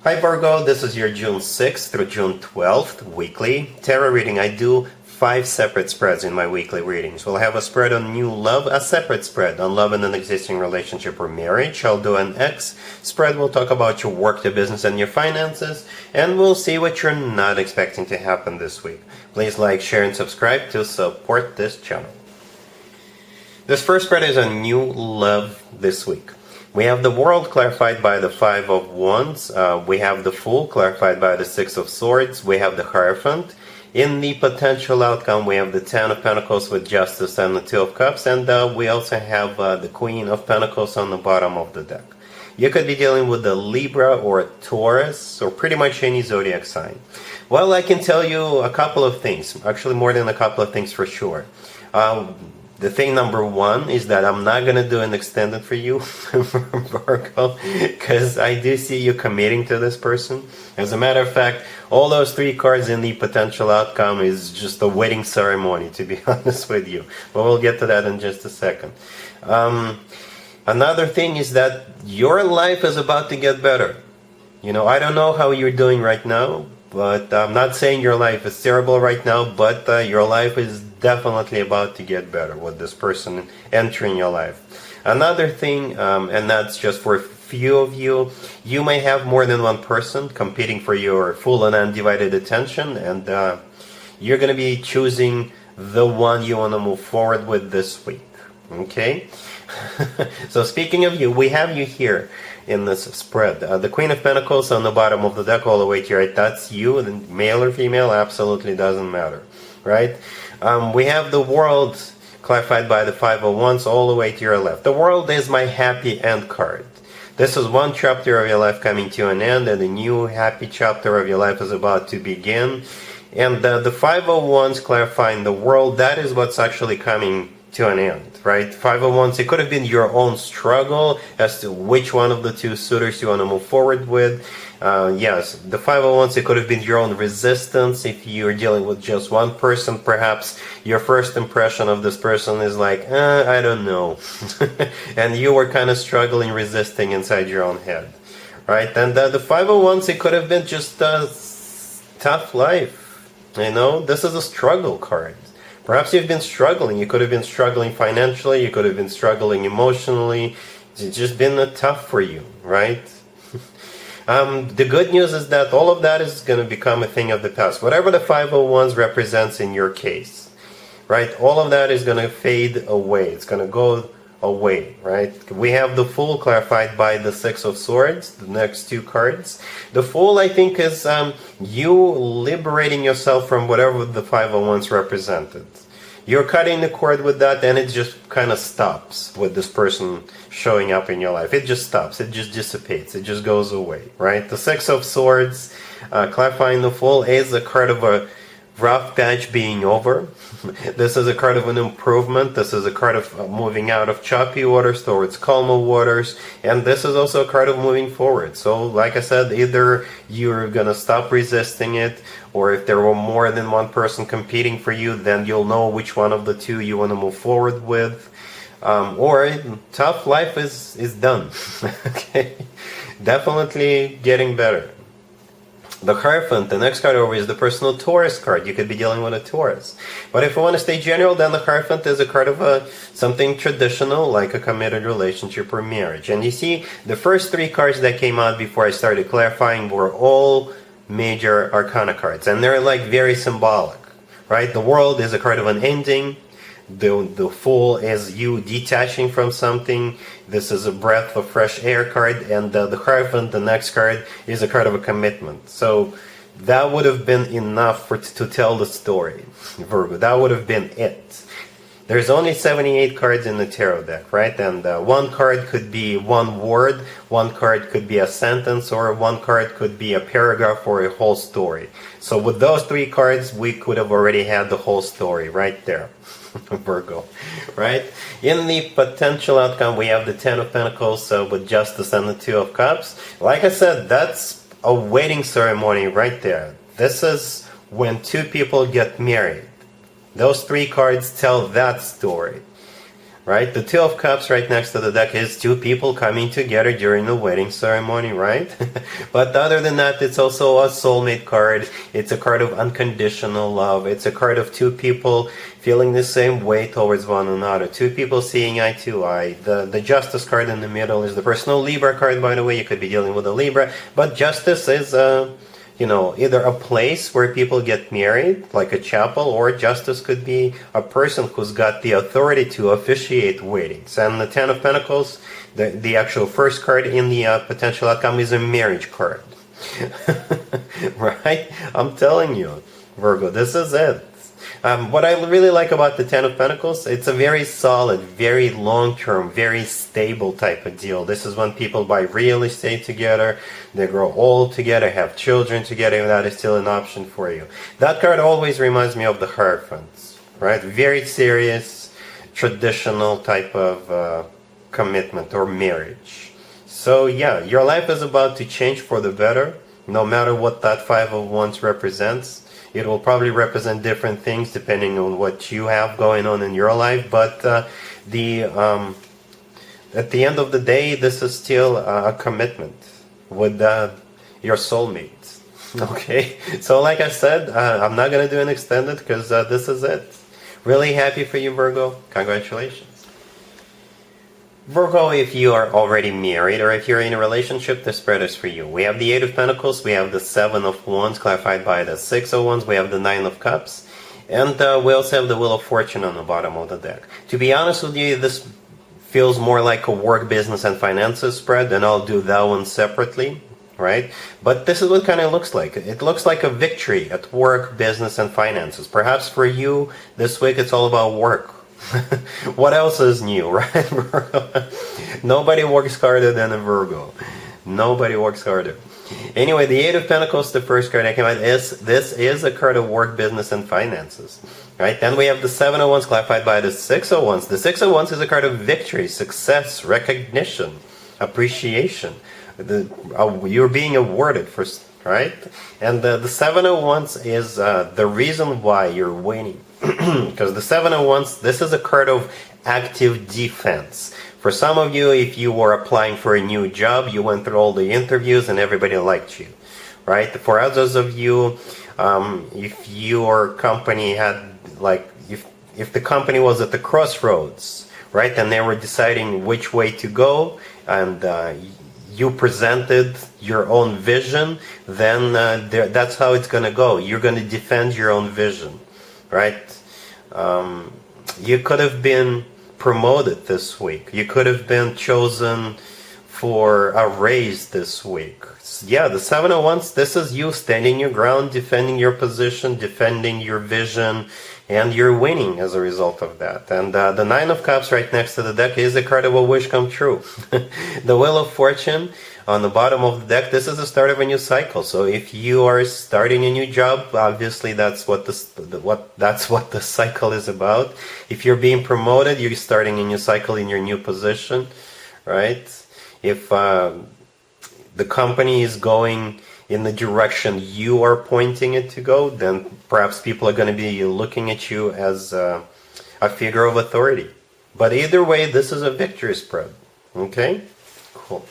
Hi Virgo, this is your June 6th through June 12th weekly tarot reading. I do 5 separate spreads in my weekly readings. We'll have a spread on new love, a separate spread on love in an existing relationship or marriage. I'll do an X spread. We'll talk about your work, your business, and your finances. And we'll see what you're not expecting to happen this week. Please like, share, and subscribe to support this channel. This first spread is on new love this week. We have the World clarified by the Five of Wands. We have the Fool clarified by the Six of Swords. We have the Hierophant. In the potential outcome, we have the Ten of Pentacles with Justice and the Two of Cups. And we also have the Queen of Pentacles on the bottom of the deck. You could be dealing with a Libra or a Taurus or pretty much any zodiac sign. Well, I can tell you a couple of things. Actually, more than a couple of things for sure. The thing number one is that I'm not going to do an extended for you, Virgo, because I do see you committing to this person. As a matter of fact, all those 3 cards in the potential outcome is just a wedding ceremony, to be honest with you. But we'll get to that in just a second. Another thing is that your life is about to get better. You know, I don't know how you're doing right now, but I'm not saying your life is terrible right now, but your life is definitely about to get better with this person entering your life. Another thing, and that's just for a few of you, you may have more than one person competing for your full and undivided attention, and you're going to be choosing the one you want to move forward with this week. Okay? So speaking of you, we have you here in this spread. The Queen of Pentacles on the bottom of the deck all the way to your right. That's you, male or female, absolutely doesn't matter. Right? We have the World clarified by the Five of Wands all the way to your left. The World is my happy end card. This is one chapter of your life coming to an end, and a new happy chapter of your life is about to begin. And the Five of Wands clarifying the World, that is what's actually coming to an end, right? Five of Wands, it could have been your own struggle as to which one of the 2 suitors you want to move forward with. Yes, the Five of Wands, it could have been your own resistance if you're dealing with just one person. Perhaps your first impression of this person is like, I don't know. And you were kind of struggling, resisting inside your own head, right? And the Five of Wands, it could have been just a tough life. You know, this is a struggle card. Perhaps you've been struggling. You could have been struggling financially. You could have been struggling emotionally. It's just been tough for you, right? The good news is that all of that is going to become a thing of the past. Whatever the 501s represents in your case, right? All of that is going to fade away. It's going to go away, right? We have the Fool clarified by the Six of Swords, the next 2 cards. The Fool, I think, is you liberating yourself from whatever the 501s represented. You're cutting the cord with that, and it just kind of stops with this person showing up in your life. It just stops. It just dissipates. It just goes away, right? The Six of Swords, clarifying the Fool, is a card of a rough patch being over. This is a card of an improvement. This is a card of moving out of choppy waters towards calmer waters. And this is also a card of moving forward. So, like I said, either you're going to stop resisting it, or if there were more than one person competing for you, then you'll know which one of the 2 you want to move forward with. Or tough life is done. Okay? Definitely getting better. The Hierophant, the next card over, is the personal Taurus card. You could be dealing with a Taurus. But if I want to stay general, then the Hierophant is a card of something traditional, like a committed relationship or marriage. And you see, the first 3 cards that came out before I started clarifying were all major arcana cards. And they're like very symbolic, right? The World is a card of an ending. The Fool is you detaching from something. This is a breath of fresh air card. And the Hierophant, the next card, is a card of a commitment. So that would have been enough to tell the story, Virgo. That would have been it. There's only 78 cards in the tarot deck, right? And one card could be one word, one card could be a sentence, or one card could be a paragraph or a whole story. So with those 3 cards, we could have already had the whole story right there. Virgo, right? In the potential outcome, we have the Ten of Pentacles with Justice and the Two of Cups. Like I said, that's a wedding ceremony right there. This is when 2 people get married. Those 3 cards tell that story, right? The Two of Cups right next to the deck is two people coming together during the wedding ceremony, right? But other than that, it's also a soulmate card. It's a card of unconditional love. It's a card of two people feeling the same way towards one another. Two people seeing eye to eye. The Justice card in the middle is the personal Libra card, by the way. You could be dealing with a Libra. But Justice is either a place where people get married, like a chapel, or Justice could be a person who's got the authority to officiate weddings. And the Ten of Pentacles, the actual first card in the potential outcome, is a marriage card. Right? I'm telling you, Virgo, this is it. What I really like about the Ten of Pentacles, it's a very solid, very long-term, very stable type of deal. This is when people buy real estate together, they grow old together, have children together, and that is still an option for you. That card always reminds me of the Hierophant, right? Very serious, traditional type of commitment or marriage. So yeah, your life is about to change for the better, no matter what that Five of Wands represents. It will probably represent different things depending on what you have going on in your life, but at the end of the day, this is still a commitment with your soulmate. Okay, so like I said, I'm not going to do an extended because this is it. Really happy for you, Virgo. Congratulations. Virgo, if you are already married or if you're in a relationship, the spread is for you. We have the Eight of Pentacles, we have the Seven of Wands clarified by the Six of Wands, we have the Nine of Cups, and we also have the Wheel of Fortune on the bottom of the deck. To be honest with you, this feels more like a work, business, and finances spread, and I'll do that one separately, right? But this is what it kind of looks like. It looks like a victory at work, business, and finances. Perhaps for you, this week it's all about work. What else is new, right? Nobody works harder than a Virgo. Nobody works harder. Anyway, the Eight of Pentacles, the first card I came out, this is a card of work, business, and finances. Right? Then we have the Seven of Wands clarified by the Six of Wands. The Six of Wands is a card of victory, success, recognition, appreciation. You're being awarded for, right? And the Seven of Wands is the reason why you're winning. Because the Seven of Wands, this is a card of active defense. For some of you, if you were applying for a new job, you went through all the interviews and everybody liked you, right? For others of you, if your company had, like, if the company was at the crossroads, right, and they were deciding which way to go, and you presented your own vision, then that's how it's going to go. You're going to defend your own vision. Right? You could have been promoted this week. You could have been chosen for a raise this week. Yeah, the Seven of Wands, this is you standing your ground, defending your position, defending your vision, and you're winning as a result of that. And the Nine of Cups right next to the deck is a card of a wish come true. The Wheel of Fortune on the bottom of the deck, this is the start of a new cycle. So if you are starting a new job, obviously that's what the cycle is about. If you're being promoted, you're starting a new cycle in your new position, right? If the company is going in the direction you are pointing it to go, then perhaps people are going to be looking at you as a figure of authority. But either way, this is a victory spread. Okay? Cool.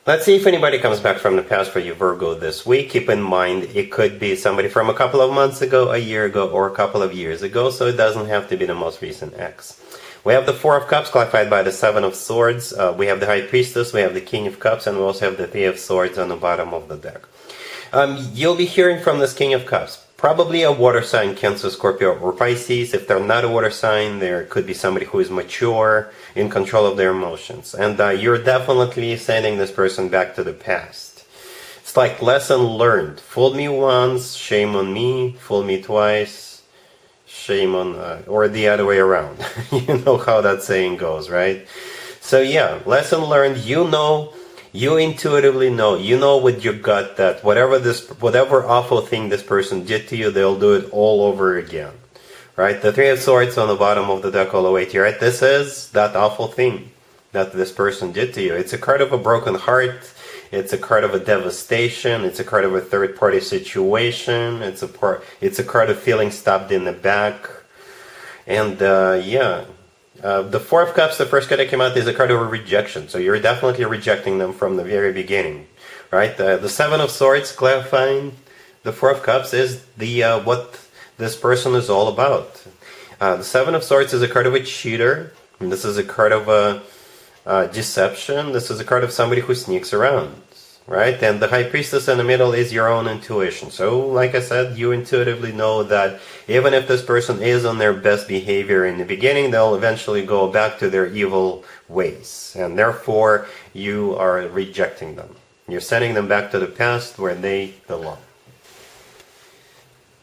Let's see if anybody comes back from the past for you, Virgo, this week. Keep in mind, it could be somebody from a couple of months ago, a year ago, or a couple of years ago, so it doesn't have to be the most recent ex. We have the Four of Cups clarified by the Seven of Swords. We have the High Priestess, we have the King of Cups, and we also have the Three of Swords on the bottom of the deck. You'll be hearing from this King of Cups. Probably a water sign, Cancer, Scorpio, or Pisces. If they're not a water sign, there could be somebody who is mature, in control of their emotions. And you're definitely sending this person back to the past. It's like lesson learned. Fooled me once, shame on me. Fooled me twice, shame on, or the other way around. You know how that saying goes, right? So yeah, lesson learned. You intuitively know, you know with your gut that whatever awful thing this person did to you, they'll do it all over again, right? The Three of Swords on the bottom of the deck all the way to your right. This is that awful thing that this person did to you. It's a card of a broken heart. It's a card of a devastation. It's a card of a third-party situation. It's a card of feeling stabbed in the back. And yeah, The Four of Cups, the first card that came out, is a card of rejection. So you're definitely rejecting them from the very beginning, right? The Seven of Swords, clarifying the Four of Cups, is the what this person is all about. The Seven of Swords is a card of a cheater. And this is a card of deception. This is a card of somebody who sneaks around, right? And the High Priestess in the middle is your own intuition. So, like I said, you intuitively know that even if this person is on their best behavior in the beginning, they'll eventually go back to their evil ways. And therefore, you are rejecting them. You're sending them back to the past where they belong.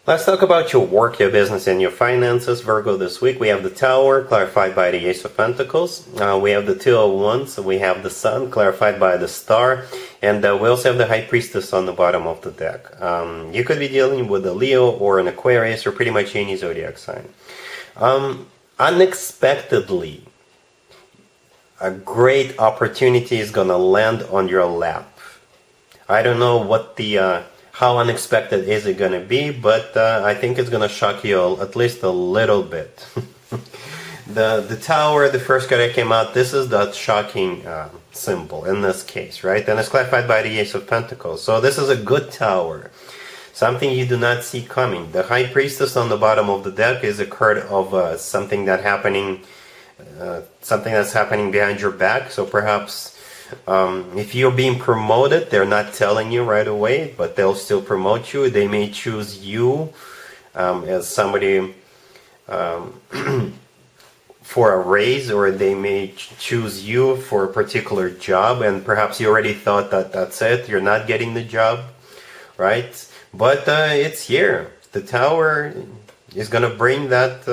Let's talk about your work, your business, and your finances, Virgo, this week. We have the Tower, clarified by the Ace of Pentacles. We have the Two of Wands. We have the Sun, clarified by the Star. And we also have the High Priestess on the bottom of the deck. You could be dealing with a Leo or an Aquarius or pretty much any zodiac sign. Unexpectedly, a great opportunity is going to land on your lap. I don't know what the... how unexpected is it going to be, but I think it's going to shock you at least a little bit. The Tower, the first card that came out, this is that shocking symbol in this case, right? And it's clarified by the Ace of Pentacles. So this is a good Tower, something you do not see coming. The High Priestess on the bottom of the deck is a card of something that's happening behind your back. So perhaps... if you're being promoted, they're not telling you right away, but they'll still promote you. They may choose you as somebody for a raise, or they may choose you for a particular job, and perhaps you already thought that that's it, you're not getting the job, right? But it's here. The Tower is going to bring that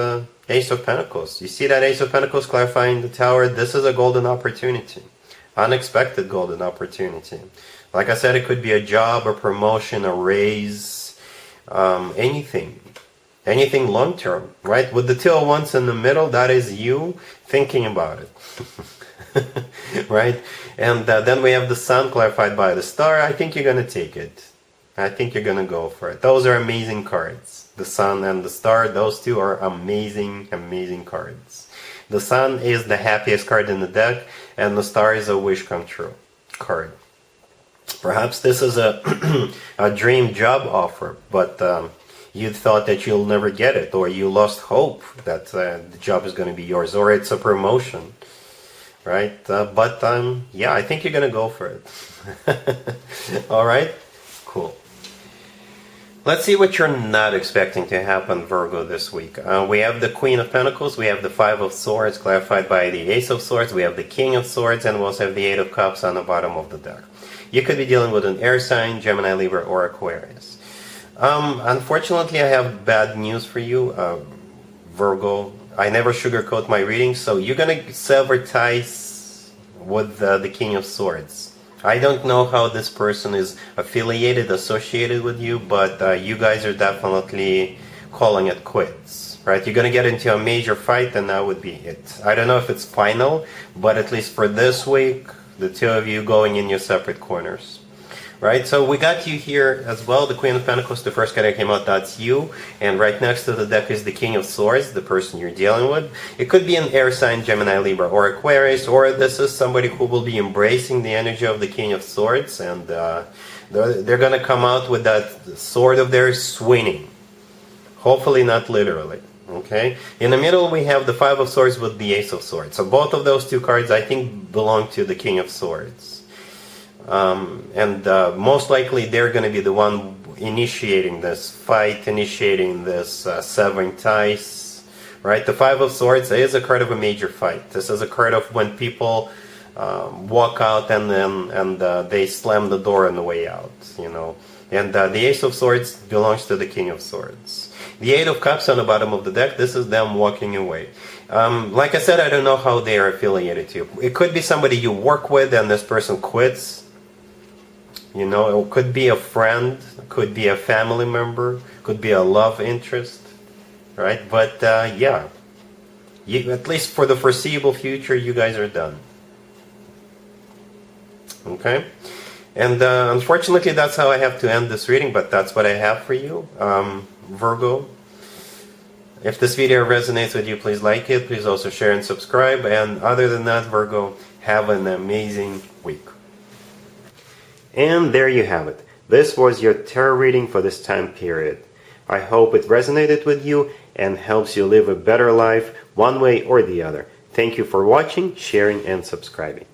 Ace of Pentacles. You see that Ace of Pentacles clarifying the Tower? This is a golden opportunity. Unexpected golden opportunity. Like I said, it could be a job, a promotion, a raise, anything long term, right? With the Two of Wands in the middle, that is you thinking about it, right? And then we have the Sun clarified by the Star. I think you're going to take it. I think you're going to go for it. Those are amazing cards. The Sun and the Star, those two are amazing, amazing cards. The Sun is the happiest card in the deck, and the Star is a wish come true card. Perhaps this is a dream job offer, but you thought that you'll never get it, or you lost hope that the job is going to be yours, or it's a promotion, right? Yeah, I think you're going to go for it. All right, cool. Let's see what you're not expecting to happen, Virgo, this week. We have the Queen of Pentacles, we have the Five of Swords, clarified by the Ace of Swords, we have the King of Swords, and we also have the Eight of Cups on the bottom of the deck. You could be dealing with an air sign, Gemini, Libra, or Aquarius. Unfortunately, I have bad news for you, Virgo. I never sugarcoat my readings, so you're going to sever ties with the King of Swords. I don't know how this person is affiliated, associated with you, but you guys are definitely calling it quits, right? You're going to get into a major fight, and that would be it. I don't know if it's final, but at least for this week, the two of you going in your separate corners, right? So we got you here as well, the Queen of Pentacles, the first card that came out, that's you. And right next to the deck is the King of Swords, the person you're dealing with. It could be an air sign, Gemini, Libra, or Aquarius, or this is somebody who will be embracing the energy of the King of Swords, and they're going to come out with that sword of theirs swinging. Hopefully not literally. Okay, in the middle we have the Five of Swords with the Ace of Swords. So both of those two cards I think belong to the King of Swords. Most likely they're going to be the one initiating this fight, initiating this severing ties, right? The Five of Swords is a card of a major fight. This is a card of when people walk out and they slam the door on the way out, you know. And the Ace of Swords belongs to the King of Swords. The Eight of Cups on the bottom of the deck, this is them walking away. Like I said, I don't know how they are affiliated to you. It could be somebody you work with and this person quits. You know, it could be a friend, could be a family member, could be a love interest, right? But yeah, at least for the foreseeable future, you guys are done. Okay? And unfortunately, that's how I have to end this reading, but that's what I have for you, Virgo. If this video resonates with you, please like it. Please also share and subscribe. And other than that, Virgo, have an amazing week. And there you have it. This was your tarot reading for this time period. I hope it resonated with you and helps you live a better life one way or the other. Thank you for watching, sharing, and subscribing.